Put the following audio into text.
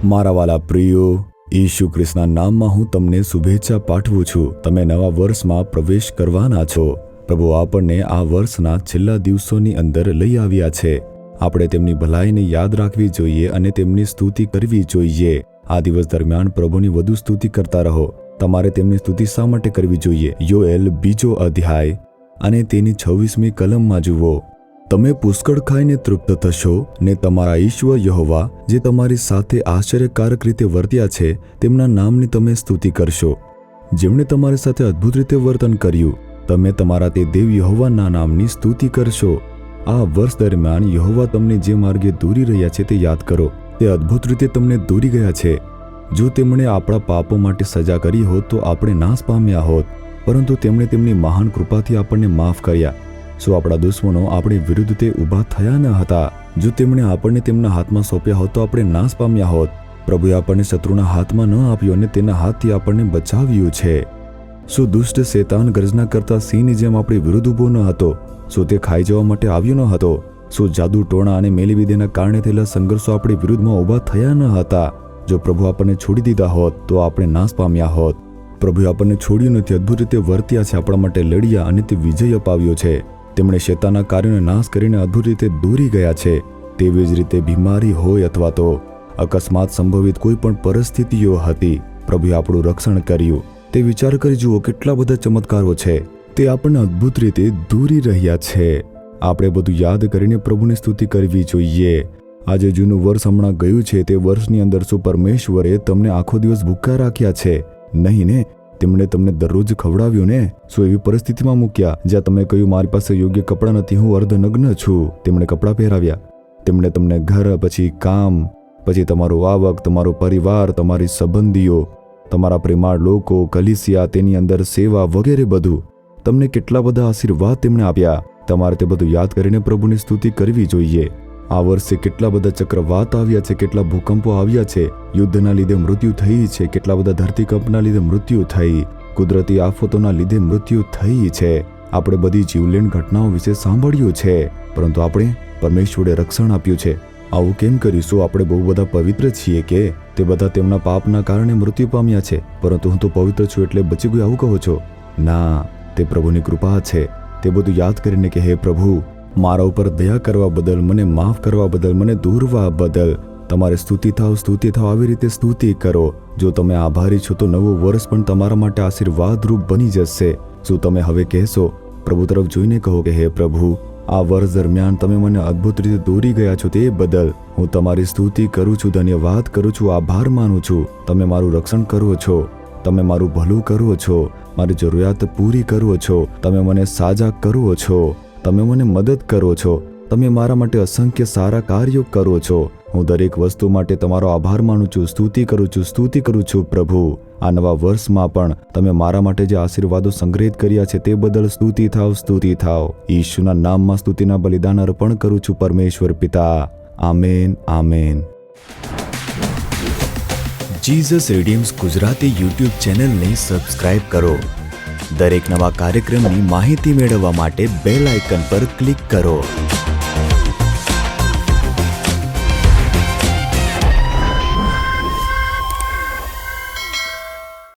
મારા વાલા પ્રિયો, ઈસુ ખ્રિસ્તના નામમાં હું તમને શુભેચ્છા પાઠવું છું. તમે નવા વર્ષમાં પ્રવેશ કરવાના છો. પ્રભુ આપણને આ વર્ષના છેલ્લા દિવસોની અંદર લઈ આવ્યા છે. આપણે તેમની ભલાઈને યાદ રાખવી જોઈએ અને તેમની સ્તુતિ કરવી જોઈએ. આ દિવસ દરમિયાન પ્રભુની વધુ સ્તુતિ કરતા રહો. તમારે તેમની સ્તુતિ શા માટે કરવી જોઈએ? યોએલ 2 અધ્યાય અને તેની 26મી કલમમાં જુઓ. તમે પુષ્કળ ખાઈને તૃપ્ત થશો ને તમારા ઈશ્વર યહોવા જે તમારી સાથે આશ્ચર્યકારક રીતે વર્ત્યા છે તેમના નામની તમે સ્તુતિ કરશો. જેમણે તમારી સાથે અદ્ભુત રીતે વર્તન કર્યું, તમે તમારા તે દેવ યહોવાના નામની સ્તુતિ કરશો. આ વર્ષ દરમિયાન યહોવા તમને જે માર્ગે દોરી રહ્યા છે તે યાદ કરો. તે અદ્ભુત રીતે તમને દોરી ગયા છે. જો તેમણે આપણા પાપો માટે સજા કરી હોત તો આપણે નાશ પામ્યા હોત, પરંતુ તેમણે તેમની મહાન કૃપાથી આપણને માફ કર્યા. શું આપણા દુશ્મનો આપણી વિરુદ્ધ તે ઊભા થયા ન હતા? જો તેમણે આપણને તેમના હાથમાં સોંપ્યા હોત તો આપણે નાશ પામ્યા હોત. પ્રભુએ આપણને શત્રુના હાથમાં ન આપ્યો અને તેના હાથથી આપણને બચાવ્યું છે. શું દુષ્ટ શેતાન ગર્જના કરતા સિંહની જેમ આપણી વિરુદ્ધ ઊભો ન હતો? શું તે ખાઈ જવા માટે આવ્યો ન હતો? શું જાદુ ટોણા અને મેલીવિદ્યાના કારણે થયેલા સંઘર્ષો આપણી વિરુદ્ધમાં ઊભા થયા ન હતા? જો પ્રભુ આપણને છોડી દીધા હોત તો આપણે નાશ પામ્યા હોત. પ્રભુએ આપણને છોડ્યું નથી. અદ્ભુત રીતે વર્ત્યા છે, આપણા માટે લડ્યા અને તે વિજય અપાવ્યો છે. તેમણે શેતાનના કાર્યોને નાશ કરીને અદ્ભુત રીતે દોરી ગયા છે. તેવી જ રીતે બીમારી હોય અથવા તો અકસ્માત સંભવિત કોઈ પણ પરિસ્થિતિઓ હતી, પ્રભુએ આપણું રક્ષણ કર્યું. તે વિચાર કરી જુઓ કેટલા બધા ચમત્કારો છે. તે આપણને અદ્ભુત રીતે દોરી રહ્યા છે. આપણે બધું યાદ કરીને પ્રભુની સ્તુતિ કરવી જોઈએ. આજે જૂનું વર્ષ હમણાં ગયું છે. તે વર્ષની અંદર શું પરમેશ્વરે તમને આખો દિવસ ભૂખ્યા રાખ્યા છે? નહીં ને. તેમણે તમને દરરોજ ખવડાવ્યું ને. શું એવી પરિસ્થિતિમાં મૂક્યા જ્યાં તમે કહ્યું મારી પાસે યોગ્ય કપડાં નથી, હું અર્ધનગ્ન છું? તેમણે કપડાં પહેરાવ્યા. તેમણે તમને ઘર, પછી કામ, પછી તમારું આવક, તમારો પરિવાર, તમારી સંબંધીઓ, તમારા પ્રેમાળ લોકો, કલીસિયા, તેની અંદર સેવા વગેરે બધું. તમને કેટલા બધા આશીર્વાદ તેમણે આપ્યા. તમારે તે બધું યાદ કરીને પ્રભુની સ્તુતિ કરવી જોઈએ. આ વર્ષે કેટલા બધા ચક્રવાત આવ્યા છે, કેટલા ભૂકંપો આવ્યા છે, યુદ્ધના લીધે મૃત્યુ થઈ છે, કેટલા બધા ધરતીકંપના લીધે મૃત્યુ થઈ, કુદરતી આફતોના લીધે મૃત્યુ થઈ છે. આપણે બધી જીવલેણ ઘટનાઓ વિશે સાંભળ્યું છે, પરંતુ આપણે પરમેશ્વરે રક્ષણ આપ્યું છે. આવું કેમ કરીશું? આપણે બહુ બધા પવિત્ર છીએ કે તે બધા તેમના પાપના કારણે મૃત્યુ પામ્યા છે, પરંતુ હું તો પવિત્ર છું એટલે બચી ગયો આવું કહો છો? ના, તે પ્રભુની કૃપા છે. તે બધું યાદ કરીને કે હે પ્રભુ, મારા ઉપર દયા કરવા બદલ, મને માફ કરવા બદલ, મને દોરવા બદલ તમારે સ્તુતિ થાવ, સ્તુતિ થાવ. આવી રીતે સ્તુતિ કરો. જો તમે આભારી છો તો નવું વર્ષ પણ તમારા માટે આશીર્વાદરૂપ બની જશે. શું તમે હવે કહેશો? પ્રભુ તરફ જોઈને કહો કે હે પ્રભુ, આ વર્ષ દરમિયાન તમે મને અદ્ભુત રીતે દોરી ગયા છો, તે બદલ હું તમારી સ્તુતિ કરું છું, ધન્યવાદ કરું છું, આભાર માનું છું. તમે મારું રક્ષણ કરો છો, તમે મારું ભલું કરો છો, મારી જરૂરિયાત પૂરી કરો છો, તમે મને સાજા કરો છો, તમે મને મદદ કરો છો, તમે મારા માટે અસંખ્ય સારા કાર્યો કરો છો. હું દરેક વસ્તુ માટે તમારો આભાર માનું છું, સ્તુતિ કરું છું, સ્તુતિ કરું છું. પ્રભુ, આ નવા વર્ષમાં પણ તમે મારા માટે જે આશીર્વાદો સંગ્રહિત કર્યા છે તે બદલ સ્તુતિ થાવ, સ્તુતિ થાવ. ઈશુના નામમાં સ્તુતિના બલિદાન અર્પણ કરું છું પરમેશ્વર પિતા. Amen, amen. Jesus Redeems Gujarati YouTube ચેનલને સબસ્ક્રાઇબ કરો. દરેક નવા કાર્યક્રમની માહિતી મેળવવા માટે બેલ આઇકન પર ક્લિક કરો.